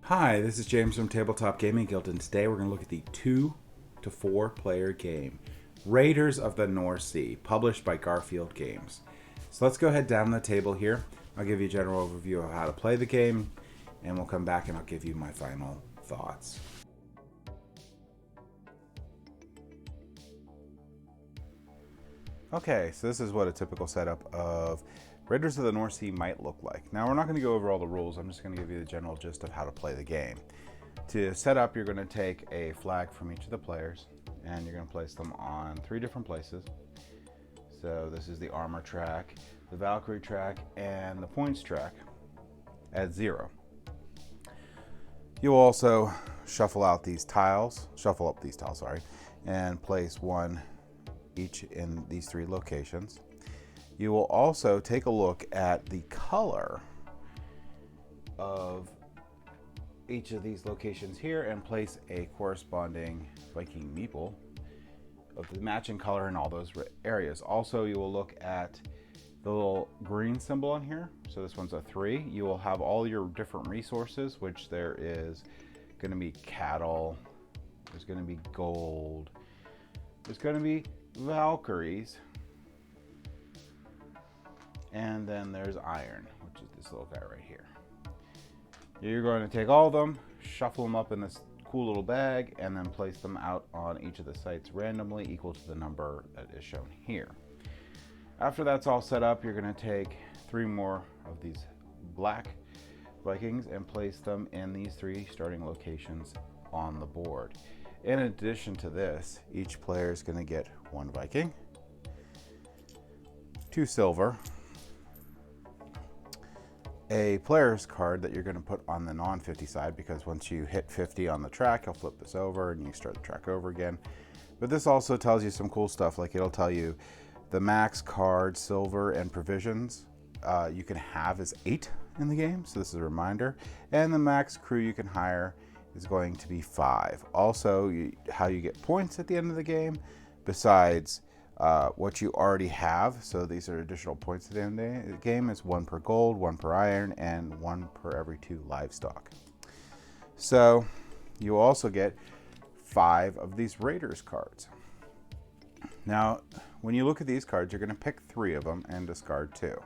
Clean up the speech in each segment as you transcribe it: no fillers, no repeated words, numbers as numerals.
Hi, this is James from Tabletop Gaming Guild, and today we're going to look at the 2 to 4 player game, Raiders of the North Sea, published by Garfield Games. So let's go ahead down the table here. I'll give you a general overview of how to play the game, and we'll come back and I'll give you my final thoughts. Okay, so this is what a typical setup of Raiders of the North Sea might look like. Now, we're not going to go over all the rules. I'm just going to give you the general gist of how to play the game. To set up, you're going to take a flag from each of the players, and you're going to place them on 3 different places. So this is the armor track, the Valkyrie track, and the points track at 0. You'll also shuffle up these tiles, and place one each in these 3 locations. You will also take a look at the color of each of these locations here and place a corresponding Viking meeple of the matching color in all those areas. Also, you will look at the little green symbol on here. So this one's a 3. You will have all your different resources, which there is going to be cattle, there's going to be gold, there's going to be Valkyries, and then there's iron, which is this little guy right here. You're going to take all of them, shuffle them up in this cool little bag, and then place them out on each of the sites randomly, equal to the number that is shown here. After that's all set up, you're going to take 3 more of these black Vikings and place them in these 3 starting locations on the board. In addition to this, each player is going to get 1 Viking, 2 silver, a player's card that you're going to put on the non-50 side, because once you hit 50 on the track, you'll flip this over and you start the track over again. But this also tells you some cool stuff, like it'll tell you the max card, silver, and provisions you can have is 8 in the game, so this is a reminder. And the max crew you can hire is going to be 5. Also, how you get points at the end of the game, besides what you already have. So these are additional points at the end of the game. It's 1 per gold, 1 per iron, and 1 per every 2 livestock. So you also get 5 of these Raiders cards. Now, when you look at these cards, you're going to pick 3 of them and discard 2.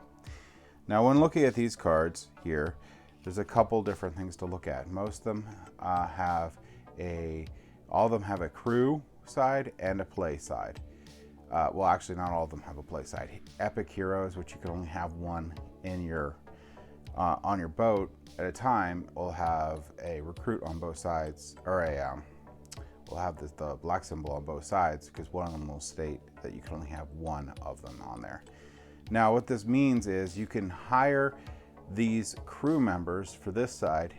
Now, when looking at these cards here, there's a couple different things to look at. Most of them all of them have a crew side and a play side. Well, actually, not all of them have a play side. Epic heroes, which you can only have 1 in your on your boat at a time, will have a recruit on both sides, or will have the black symbol on both sides, because one of them will state that you can only have 1 of them on there. Now, what this means is you can hire these crew members for this side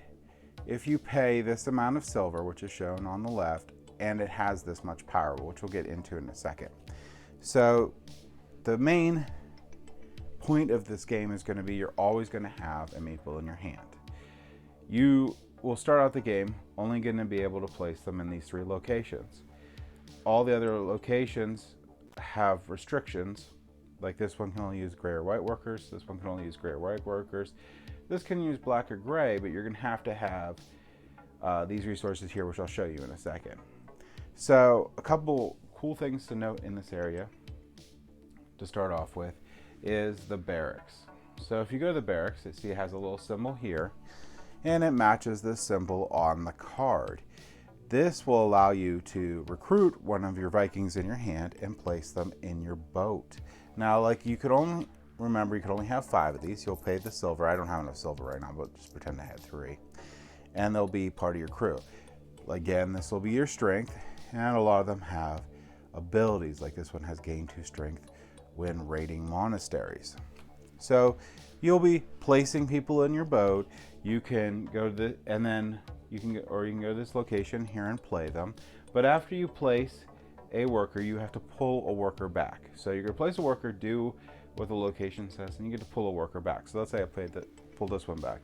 if you pay this amount of silver, which is shown on the left, and it has this much power, which we'll get into in a second. So the main point of this game is going to be you're always going to have a meeple in your hand. You will start out the game only going to be able to place them in these 3 locations. All the other locations have restrictions, like this one can only use gray or white workers, this one can only use gray or white workers, this can use black or gray, but you're going to have these resources here, which I'll show you in a second. So a couple cool things to note in this area to start off with is the barracks. So if you go to the barracks, see it has a little symbol here, and it matches this symbol on the card. This will allow you to recruit one of your Vikings in your hand and place them in your boat. Now, like, you could only have 5 of these. You'll pay the silver. I don't have enough silver right now, but just pretend I had 3. And they'll be part of your crew. Again, this will be your strength, and a lot of them have abilities, like this one has gain 2 strength when raiding monasteries. So you'll be placing people in your boat. You can go to you can go to this location here and play them. But after you place a worker, you have to pull a worker back. So you're going to place a worker, do what the location says, and you get to pull a worker back. So let's say I pull this one back.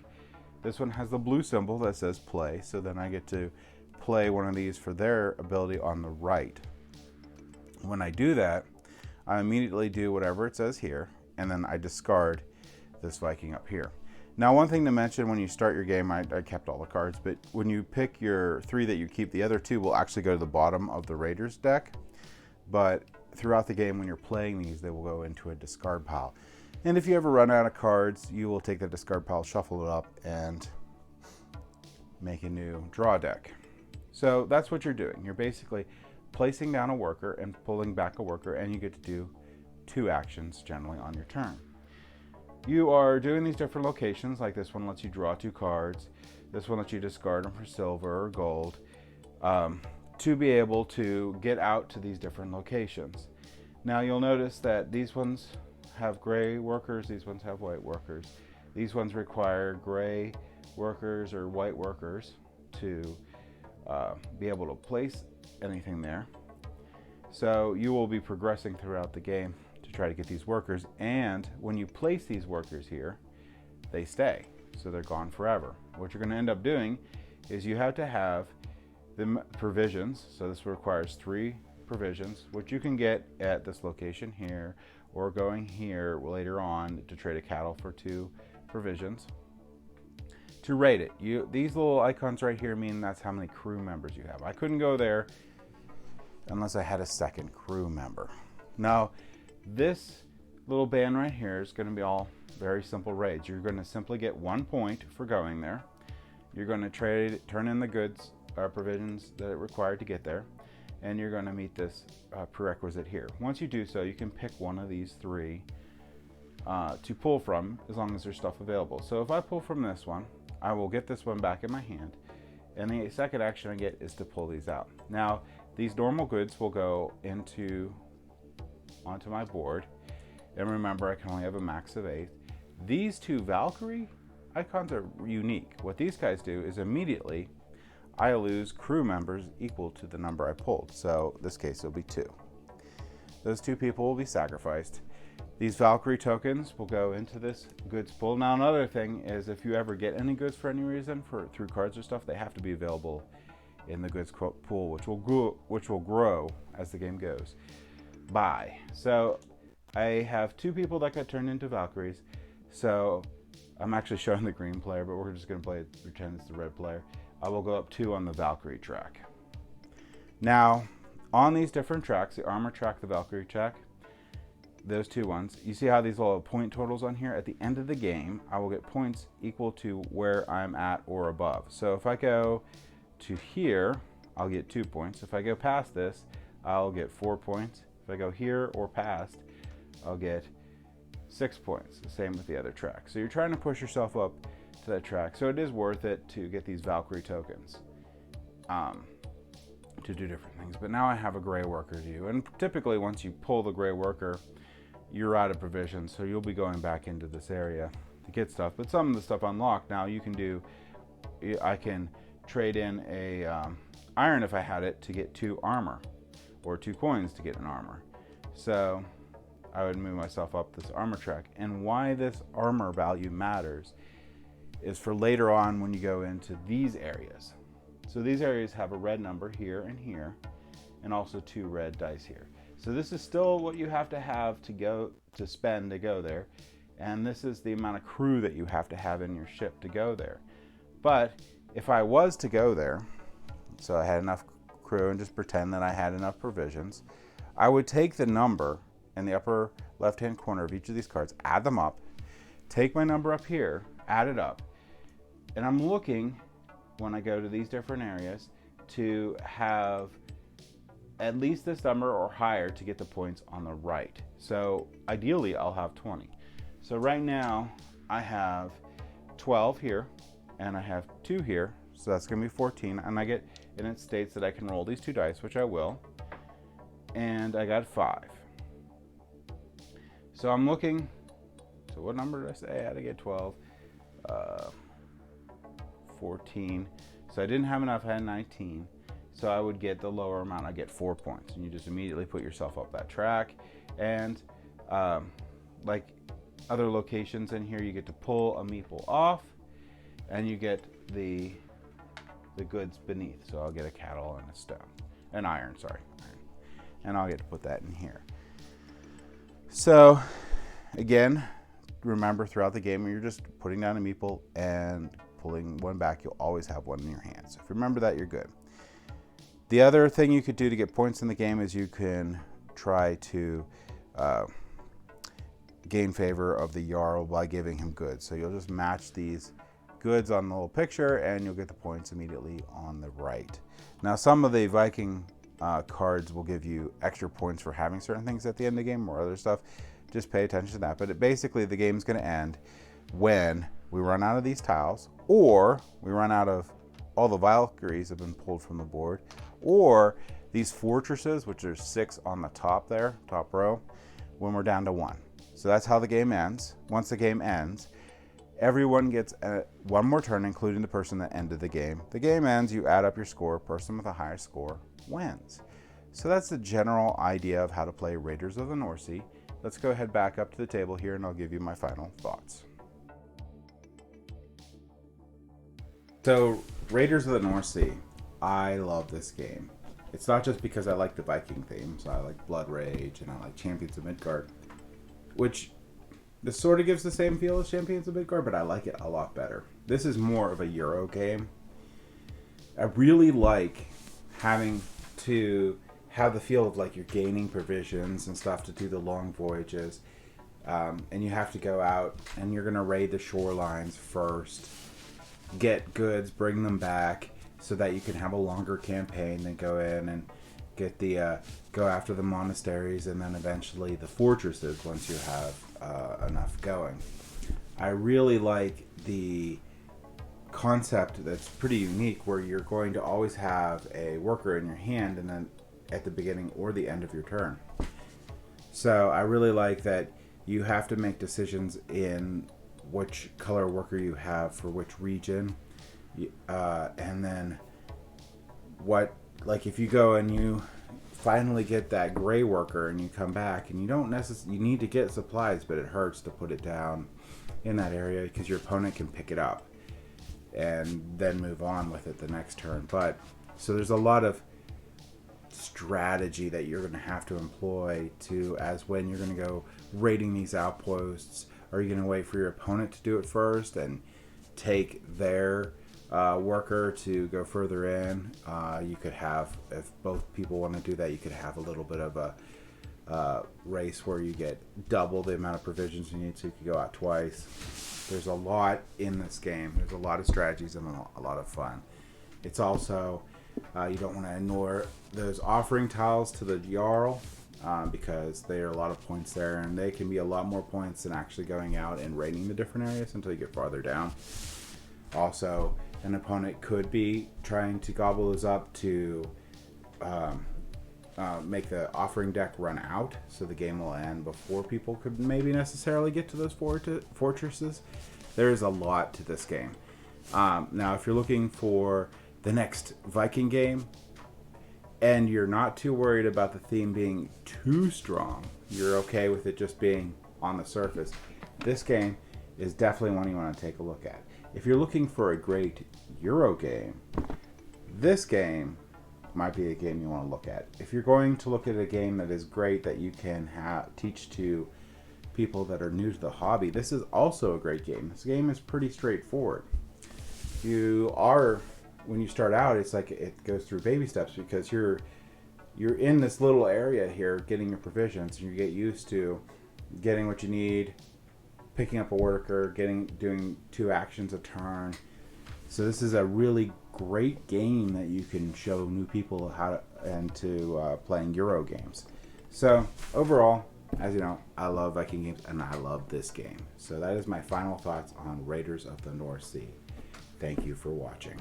This one has the blue symbol that says play, so then I get to play one of these for their ability on the right. When I do that, I immediately do whatever it says here, and then I discard this Viking up here. Now, one thing to mention when you start your game, I kept all the cards, but when you pick your 3 that you keep, the other 2 will actually go to the bottom of the Raiders deck. But throughout the game, when you're playing these, they will go into a discard pile. And if you ever run out of cards, you will take the discard pile, shuffle it up, and make a new draw deck. So that's what you're doing. You're basically placing down a worker and pulling back a worker, and you get to do 2 actions generally on your turn. You are doing these different locations, like this one lets you draw 2 cards. This one lets you discard them for silver or gold, to be able to get out to these different locations. Now you'll notice that these ones have gray workers, these ones have white workers. These ones require gray workers or white workers to be able to place anything there. So you will be progressing throughout the game to try to get these workers, and when you place these workers here, they stay, so they're gone forever. What you're going to end up doing is you have to have the provisions, so this requires 3 provisions, which you can get at this location here, or going here later on to trade a cattle for 2 provisions. To rate it, these little icons right here mean that's how many crew members you have. I couldn't go there unless I had a second crew member. Now, this little band right here is going to be all very simple raids. You're going to simply get 1 point for going there. You're going to turn in the goods provisions that it required to get there, and you're going to meet this prerequisite here. Once you do so, you can pick one of these 3 to pull from, as long as there's stuff available. So if I pull from this one, I will get this one back in my hand, and the second action I get is to pull these out. Now, these normal goods will go onto my board, and remember, I can only have a max of 8. These 2 Valkyrie icons are unique. What these guys do is immediately I lose crew members equal to the number I pulled. So in this case, it'll be 2. Those 2 people will be sacrificed. These Valkyrie tokens will go into this goods pool. Now, another thing is, if you ever get any goods for any reason, through cards or stuff, they have to be available in the goods pool, which will grow as the game goes by. So I have 2 people that got turned into Valkyries. So I'm actually showing the green player, but we're just going to pretend it's the red player. I will go up 2 on the Valkyrie track. Now, on these different tracks, the armor track, the Valkyrie track, those 2 ones, you see how these little point totals on here? At the end of the game, I will get points equal to where I'm at or above. So if I go to here, I'll get 2 points. If I go past this, I'll get 4 points. If I go here or past, I'll get 6 points. The same with the other track. So you're trying to push yourself up to that track. So it is worth it to get these Valkyrie tokens to do different things. But now I have a gray worker to do. And typically once you pull the gray worker, you're out of provisions. So you'll be going back into this area to get stuff. But some of the stuff unlocked now I can trade in a iron if I had it to get 2 armor, or 2 coins to get an armor. So I would move myself up this armor track. And why this armor value matters is for later on when you go into these areas. So these areas have a red number here and here, and also 2 red dice here. So this is still what you have to spend to go there. And this is the amount of crew that you have to have in your ship to go there. But if I was to go there, so I had enough crew, and just pretend that I had enough provisions, I would take the number in the upper left-hand corner of each of these cards, add them up, take my number up here, add it up, and I'm looking, when I go to these different areas, to have at least this number or higher to get the points on the right. So ideally, I'll have 20. So right now, I have 12 here, and I have 2 here, so that's going to be 14, and it states that I can roll these 2 dice, which I will, and I got 5. So I'm looking, so what number did I say I had to get? 12, 14, so I didn't have enough, I had 19, so I would get the lower amount, I get 4 points, and you just immediately put yourself up that track. And like other locations in here, you get to pull a meeple off, and you get the goods beneath. So I'll get a cattle and a stone, an iron, and I'll get to put that in here. So again, remember throughout the game when you're just putting down a meeple and pulling one back, you'll always have one in your hand. So if you remember that, you're good. The other thing you could do to get points in the game is you can try to gain favor of the Jarl by giving him goods. So you'll just match these goods on the little picture and you'll get the points immediately on the right. Now some of the Viking cards will give you extra points for having certain things at the end of the game or other stuff. Just pay attention to that. But basically the game's going to end when we run out of these tiles, or we run out of all the Valkyries have been pulled from the board, or these fortresses, which are 6 on the top there, top row, when we're down to 1. So that's how the game ends. Once the game ends, everyone gets one more turn, including the person that ended the game. The game ends, you add up your score, person with the highest score wins. So that's the general idea of how to play Raiders of the North Sea. Let's go ahead back up to the table here and I'll give you my final thoughts. So, Raiders of the North Sea. I love this game. It's not just because I like the Viking themes. I like Blood Rage and I like Champions of Midgard, which this sort of gives the same feel as Champions of Midgard, but I like it a lot better. This is more of a Euro game. I really like having to have the feel of like you're gaining provisions and stuff to do the long voyages. And you have to go out and you're going to raid the shorelines first, get goods, bring them back so that you can have a longer campaign, then go in and get the go after the monasteries and then eventually the fortresses once you have enough going. I really like the concept that's pretty unique where you're going to always have a worker in your hand and then at the beginning or the end of your turn. So I really like that you have to make decisions in which color worker you have for which region, and then what, like if you go and you finally get that gray worker and you come back and you don't necessarily, you need to get supplies, but it hurts to put it down in that area because your opponent can pick it up and then move on with it the next turn. But so there's a lot of strategy that you're going to have to employ to as when you're going to go raiding these outposts. Are you going to wait for your opponent to do it first and take their worker to go further in? You could have, if both people want to do that, you could have a little bit of a race where you get double the amount of provisions you need, so you could go out twice. There's a lot in this game. There's a lot of strategies and a lot of fun. It's also, you don't want to ignore those offering tiles to the Jarl, because there are a lot of points there, and they can be a lot more points than actually going out and raiding the different areas until you get farther down. Also, an opponent could be trying to gobble those up to make the offering deck run out, so the game will end before people could maybe necessarily get to those fortresses. There's a lot to this game. Now, if you're looking for the next Viking game, and you're not too worried about the theme being too strong, you're okay with it just being on the surface, this game is definitely one you want to take a look at. If you're looking for a great Euro game, this game might be a game you want to look at. If you're going to look at a game that is great that you can teach to people that are new to the hobby, this is also a great game. This game is pretty straightforward. When you start out, it's like it goes through baby steps because you're in this little area here getting your provisions, and you get used to getting what you need, picking up a worker, doing 2 actions a turn. So this is a really great game that you can show new people how to playing Euro games. So overall, as you know, I love Viking games and I love this game. So that is my final thoughts on Raiders of the North Sea. Thank you for watching.